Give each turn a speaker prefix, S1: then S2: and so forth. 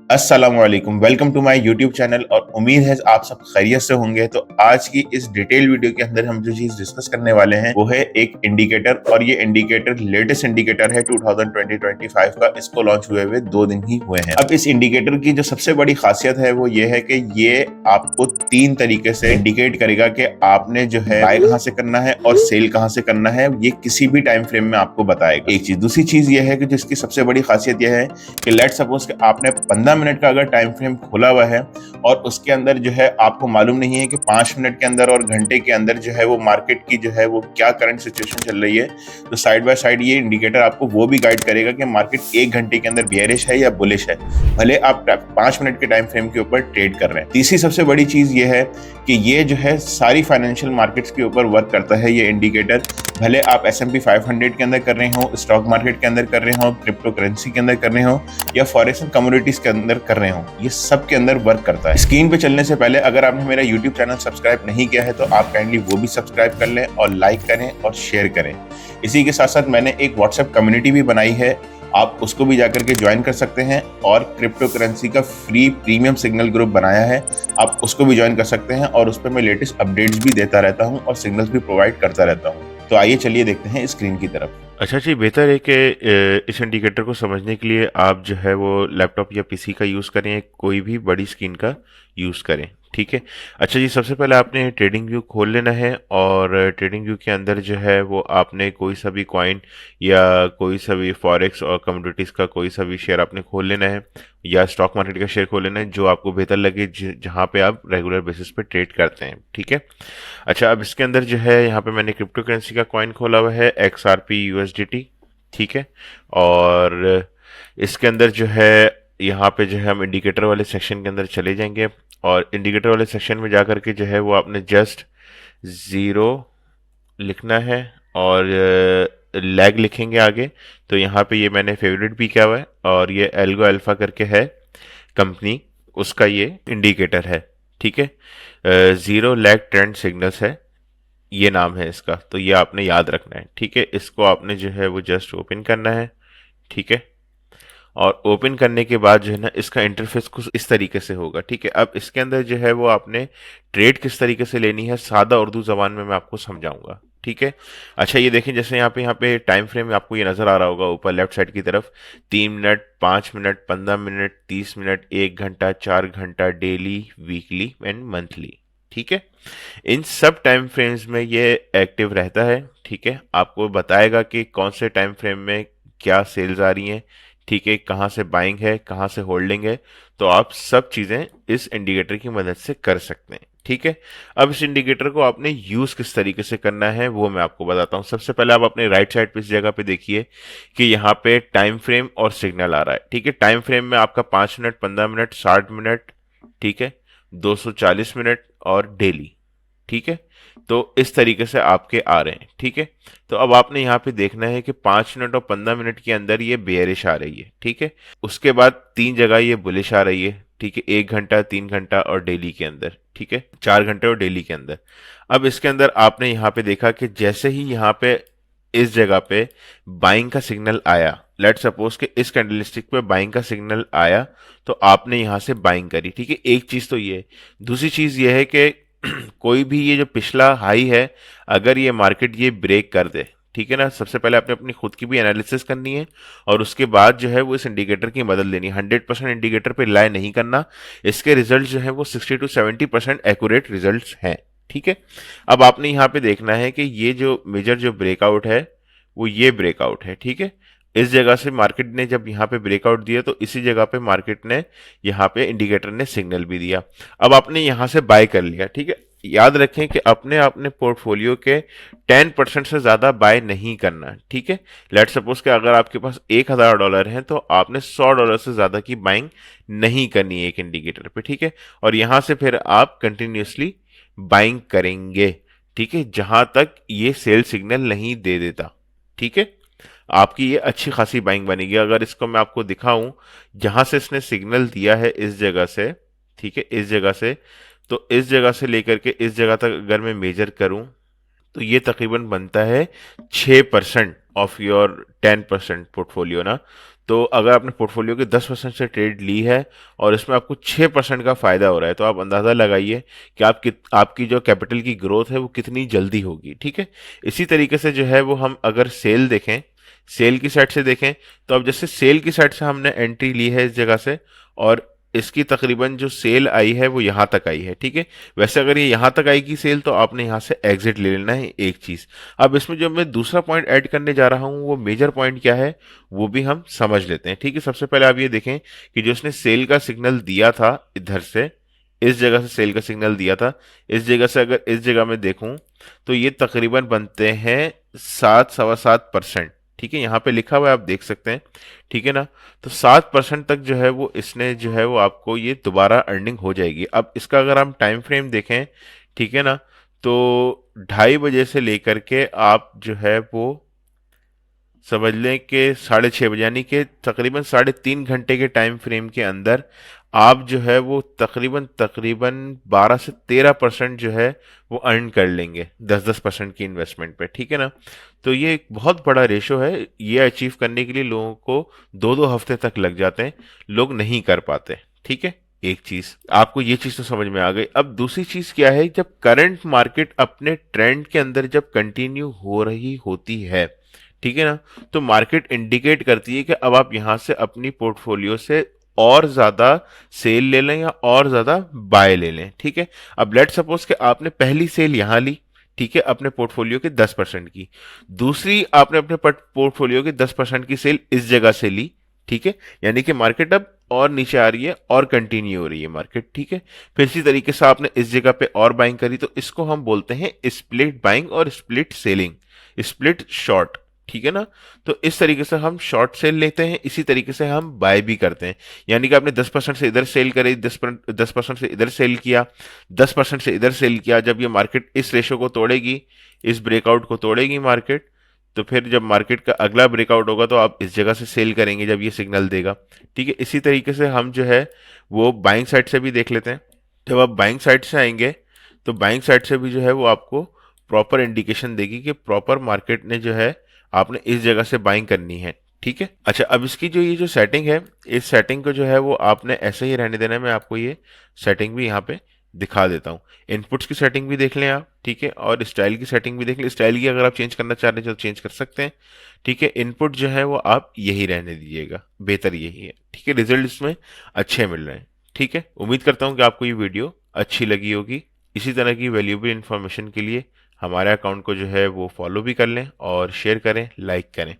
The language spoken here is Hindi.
S1: अस्सलामुअलैकुम, welcome to my YouTube channel और उम्मीद है आप सब खैरियत से होंगे। तो आज की इस डिटेल वीडियो के अंदर हम जो चीज डिस्कस करने वाले हैं वो है एक इंडिकेटर, और ये इंडिकेटर लेटेस्ट इंडिकेटर है 2020-25 का। इसको लॉन्च हुए 2 दिन ही हुए हैं। अब इस इंडिकेटर की जो सबसे बड़ी खासियत है वो ये है कि ये आपको 3 तरीके से इंडिकेट करेगा कि आपने जो है बाय कहां से करना है और सेल कहां से करना है। ये किसी भी टाइम फ्रेम में आपको बताएगा। एक चीज, दूसरी चीज ये है कि जिसकी सबसे बड़ी खासियत यह है कि लेट सपोज कि आपने 15 मिनट का अगर टाइम फ्रेम खोला हुआ है और उसके अंदर जो है आपको मालूम नहीं है कि 5 मिनट के अंदर और घंटे के अंदर जो है वो मार्केट की जो है वो क्या करंट सिचुएशन चल रही है, तो साइड बाय साइड ये इंडिकेटर आपको वो भी गाइड करेगा कि मार्केट 1 घंटे के अंदर बेयरिश है या बुलिश है, भले आप 5 मिनट के टाइम फ्रेम के ऊपर ट्रेड कर रहे हैं। तीसरी सबसे बड़ी चीज ये है कि ये जो है सारी फाइनेंशियल मार्केट्स के ऊपर वर्क करता है ये इंडिकेटर, भले आप S&P 500 के अंदर कर रहे हो, स्टॉक मार्केट के अंदर कर रहे हो, क्रिप्टो करेंसी के अंदर कर रहे हो या फॉरेक्स एंड कमोडिटीज के अंदर कर रहे हो, ये सब के अंदर वर्क करता है। स्क्रीन पे चलने से पहले अगर आपने मेरा यूट्यूब चैनल सब्सक्राइब नहीं किया है तो आप काइंडली वो भी सब्सक्राइब कर लें और लाइक करें और शेयर करें। इसी के साथ साथ मैंने एक व्हाट्सएप कम्युनिटी भी बनाई है, आप उसको भी जाकर के ज्वाइन कर सकते हैं, और क्रिप्टो करेंसी का फ्री प्रीमियम सिग्नल ग्रुप बनाया है, आप उसको भी ज्वाइन कर सकते हैं और उस पर मैं लेटेस्ट अपडेट्स भी देता रहता हूं और सिग्नल्स भी प्रोवाइड करता रहता हूं। तो आइए चलिए देखते हैं स्क्रीन की तरफ।
S2: अच्छा जी, बेहतर है कि इस इंडिकेटर को समझने के लिए आप जो है वो लैपटॉप या पीसी का यूज़ करें, कोई भी बड़ी स्क्रीन का यूज़ करें। ठीक है। अच्छा जी, सबसे पहले आपने ट्रेडिंग व्यू खोल लेना है और ट्रेडिंग व्यू के अंदर जो है वो आपने कोई सा भी कॉइन या कोई सा भी फॉरेक्स और कमोडिटीज़ का कोई सा भी शेयर आपने खोल लेना है या स्टॉक मार्केट का शेयर खोल लेना है, जो आपको बेहतर लगे, जहाँ पे आप रेगुलर बेसिस पे ट्रेड करते हैं। ठीक है। अच्छा, अब इसके अंदर जो है यहाँ पे मैंने क्रिप्टो करेंसी का कॉइन खोला हुआ है XRP USDT। ठीक है। और इसके अंदर जो है यहाँ पे जो है हम इंडिकेटर वाले सेक्शन के अंदर चले जाएंगे और इंडिकेटर वाले सेक्शन में जा करके जो है वो आपने जस्ट ज़ीरो लिखना है और लैग लिखेंगे आगे। तो यहाँ पे ये मैंने फेवरेट भी किया हुआ है और ये एल्गो अल्फा करके है कंपनी, उसका ये इंडिकेटर है। ठीक है। ज़ीरो लैग ट्रेंड सिग्नल्स है, ये नाम है इसका, तो ये आपने याद रखना है। ठीक है। इसको आपने जो है वो जस्ट ओपन करना है। ठीक है। और ओपन करने के बाद जो है ना इसका इंटरफेस कुछ इस तरीके से होगा। ठीक है। अब इसके अंदर जो है वो आपने ट्रेड किस तरीके से लेनी है, सादा उर्दू जबान में मैं आपको समझाऊंगा। ठीक है। अच्छा, ये देखें, जैसे यहाँ पे टाइम फ्रेम आपको ये नजर आ रहा होगा ऊपर लेफ्ट साइड की तरफ, 3 मिनट, 5 मिनट, 15 मिनट, 30 मिनट, 1 घंटा, 4 घंटा, डेली, वीकली एंड मंथली। ठीक है। इन सब टाइम फ्रेम्स में ये एक्टिव रहता है। ठीक है। आपको बताएगा कि कौन से टाइम फ्रेम में क्या सेल्स आ रही हैं। ठीक है। कहाँ से बाइंग है, कहाँ से होल्डिंग है, तो आप सब चीज़ें इस इंडिकेटर की मदद से कर सकते हैं। ठीक है। अब इस इंडिकेटर को आपने यूज़ किस तरीके से करना है वो मैं आपको बताता हूँ। सबसे पहले आप अपने राइट साइड पे इस जगह पे देखिए कि यहाँ पे टाइम फ्रेम और सिग्नल आ रहा है। ठीक है। टाइम फ्रेम में आपका 5 मिनट, 15 मिनट, 60 मिनट, ठीक है, 240 मिनट और डेली। ठीक है। तो इस तरीके से आपके आ रहे हैं। ठीक है। तो अब आपने यहाँ पे देखना है कि 5 मिनट और 15 मिनट के अंदर ये बेयरिश आ रही है। ठीक है। उसके बाद 3 जगह ये बुलिश आ रही है। ठीक है। 1 घंटा, 3 घंटा और डेली के अंदर। ठीक है। 4 घंटे और डेली के अंदर। अब इसके अंदर आपने यहाँ पे देखा कि जैसे ही यहाँ पे इस जगह पे बाइंग का सिग्नल आया, लेट सपोज कि इस कैंडलस्टिक पे बाइंग का सिग्नल आया, तो आपने यहाँ से बाइंग करी। ठीक है। एक चीज तो ये है। दूसरी चीज ये है कि कोई भी ये जो पिछला हाई है, अगर ये मार्केट ये ब्रेक कर दे, ठीक है ना, सबसे पहले आपने अपनी खुद की भी एनालिसिस करनी है और उसके बाद जो है वो इस इंडिकेटर की मदद लेनी है। 100% इंडिकेटर पे रिलाय नहीं करना, इसके रिजल्ट जो है वो 60 to 70% एक्यूरेट रिजल्ट हैं। ठीक है। अब आपने यहाँ पे देखना है कि ये जो मेजर जो ब्रेकआउट है वो ये ब्रेकआउट है। ठीक है। इस जगह से मार्केट ने जब यहाँ पे ब्रेकआउट दिया तो इसी जगह पे मार्केट ने यहाँ पे इंडिकेटर ने सिग्नल भी दिया। अब आपने यहाँ से बाय कर लिया। ठीक है। याद रखें कि अपने पोर्टफोलियो के 10% से ज्यादा बाय नहीं करना। ठीक है। लेट सपोज कि अगर आपके पास $1,000 है तो आपने $100 से ज्यादा की बाइंग नहीं करनी है एक इंडिकेटर पे। ठीक है। और यहां से फिर आप कंटिन्यूसली बाइंग करेंगे। ठीक है, जहां तक ये सेल सिग्नल नहीं दे देता। ठीक है। आपकी ये अच्छी खासी बाइंग बनेगी। अगर इसको मैं आपको दिखाऊं, जहां से इसने सिग्नल दिया है इस जगह से, ठीक है, इस जगह से, तो इस जगह से लेकर के इस जगह तक अगर मैं मेजर करूं तो ये तकरीबन बनता है 6% ऑफ योर 10% पोर्टफोलियो ना। तो अगर आपने पोर्टफोलियो के 10% से ट्रेड ली है और इसमें आपको 6% का फायदा हो रहा है, तो आप अंदाजा लगाइए कि आपकी जो कैपिटल की ग्रोथ है वो कितनी जल्दी होगी। ठीक है, इसी तरीके से जो है वो हम अगर सेल देखें, सेल की साइड से देखें, तो अब जैसे सेल की साइड से हमने एंट्री ली है इस जगह से, और इसकी तकरीबन जो सेल आई है वो यहाँ तक आई है। ठीक है, वैसे अगर ये यहाँ तक आएगी सेल, तो आपने यहाँ से एग्जिट ले लेना है, एक चीज। अब इसमें जो मैं दूसरा पॉइंट ऐड करने जा रहा हूँ वो मेजर पॉइंट क्या है वो भी हम समझ लेते हैं। ठीक है, सबसे पहले आप ये देखें कि जो उसने सेल का सिग्नल दिया था इधर से, इस जगह से सेल का सिग्नल दिया था, इस जगह से अगर इस जगह में देखूं तो ये तकरीबन बनते हैं 7-7.25%। ठीक है, यहाँ पे लिखा हुआ है, आप देख सकते हैं। ठीक है ना, तो 7% तक जो है वो इसने जो है वो आपको ये दोबारा अर्निंग हो जाएगी। अब इसका अगर हम टाइम फ्रेम देखें, ठीक है ना, तो 2:30 बजे से लेकर के आप जो है वो समझ लें कि 6:30 बजे, यानी कि तकरीबन 3.5 घंटे के टाइम फ्रेम के अंदर आप जो है वो तकरीबन तकरीबन 12 से 13% जो है वो अर्न कर लेंगे 10-10% की इन्वेस्टमेंट पे। ठीक है ना, तो ये एक बहुत बड़ा रेशो है। ये अचीव करने के लिए लोगों को 2-2 हफ्ते तक लग जाते हैं, लोग नहीं कर पाते। ठीक है, एक चीज आपको ये चीज तो समझ में आ गई। अब दूसरी चीज क्या है, जब करंट मार्केट अपने ट्रेंड के अंदर जब कंटिन्यू हो रही होती है, ठीक है ना, तो मार्केट इंडिकेट करती है कि अब आप यहां से अपनी पोर्टफोलियो से और ज्यादा सेल ले लें या और ज्यादा बाय ले लें। ठीक है, अब लेट सपोज कि आपने पहली सेल यहां ली, ठीक है, अपने पोर्टफोलियो के 10% की, दूसरी आपने अपने पोर्टफोलियो के 10% की सेल इस जगह से ली। ठीक है, यानी कि मार्केट अब और नीचे आ रही है और कंटिन्यू हो रही है मार्केट। ठीक है, फिर इसी तरीके से आपने इस जगह पे और बाइंग करी, तो इसको हम बोलते हैं स्प्लिट बाइंग और स्प्लिट सेलिंग, स्प्लिट शॉर्ट। ठीक है ना, तो इस तरीके से हम शॉर्ट सेल लेते हैं, इसी तरीके से हम बाय भी करते हैं। यानी कि आपने 10% से इधर सेल करी, 10% से इधर सेल किया, 10% से इधर सेल किया, जब ये मार्केट इस रेशो को तोड़ेगी, इस ब्रेकआउट को तोड़ेगी मार्केट, तो फिर जब मार्केट का अगला ब्रेकआउट होगा तो आप इस जगह से सेल करेंगे जब ये सिग्नल देगा। ठीक है, इसी तरीके से हम जो है वो बाइंग साइड से भी देख लेते हैं। जब आप बाइंग साइड से आएंगे तो बाइंग साइड से भी जो है वो आपको प्रॉपर इंडिकेशन देगी कि प्रॉपर मार्केट ने जो है आपने इस जगह से बाइंग करनी है। ठीक है, अच्छा, अब इसकी जो ये जो सेटिंग है, इस सेटिंग को जो है वो आपने ऐसे ही रहने देना है। मैं आपको ये सेटिंग भी यहाँ पे दिखा देता हूँ। इनपुट्स की सेटिंग भी देख लें आप, ठीक है, और स्टाइल की सेटिंग भी देख लें। स्टाइल की अगर आप चेंज करना चाह रहे हैं तो चेंज कर सकते हैं। ठीक है, इनपुट जो है वो आप यही रहने दीजिएगा, बेहतर यही है। ठीक है, रिजल्ट इसमें अच्छे मिल रहे हैं। ठीक है, उम्मीद करता हूँ कि आपको ये वीडियो अच्छी लगी होगी। इसी तरह की वैल्यूएबल इन्फॉर्मेशन के लिए हमारे अकाउंट को जो है वो फॉलो भी कर लें और शेयर करें, लाइक करें।